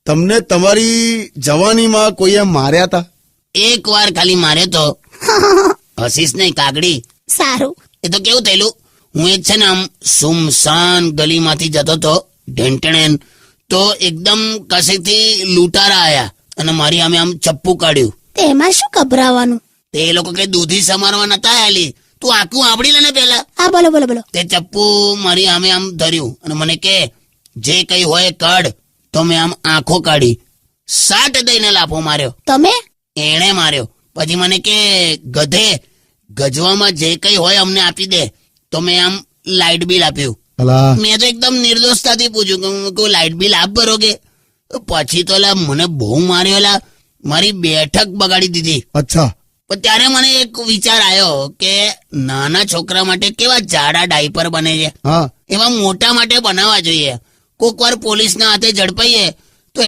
તમને તમારી જવાનીમાં કોઈએ માર્યા હતા? એક વાર ખાલી માર્યો તો. હસીશ નહીં કાગડી. સારું. એ તો કેવું થયેલું, હું એક છે ને આમ સુમસાન ગલીમાંથી જતો હતો ઢેંટણેન, તો એકદમ કશેથી લૂંટારા આયા અને મારી આમે આમ ચપ્પુ કાઢ્યું. તેમાં શું ગભરાવાનું? તે એ લોકો કઈ દૂધી સમારવા નતા આયેલી, તું આખું આવડી લે ને પેલા. હા, બોલો બોલો બોલો. તે ચપ્પુ મારી આમે આમ ધર્યું અને મને કે જે કઈ હોય કાઢ. તો મેં આમ આંખો કાઢી, 60 દઈને લાફો માર્યો. તમે? એણે માર્યો. પછી મને કે ગધે, ગજવામાં જે કઈ હોય અમને આપી દે. તો મેં આમ લાઇટ બિલ આપ્યું. અલા, મેં તો એકદમ નિર્દોષતાથી પૂછ્યું કે લાઇટ બિલ આપ ભરોગે? પછી તો મને બહુ માર્યો, મારી બેઠક બગાડી દીધી. અચ્છા. પણ ત્યારે મને એક વિચાર આવ્યો કે નાના છોકરા માટે કેવા જાડા ડાયપર બને છે, હા, એવા મોટા માટે બનાવવા જોઈએ. કોક વાર પોલીસના હાથે ઝડપાઈએ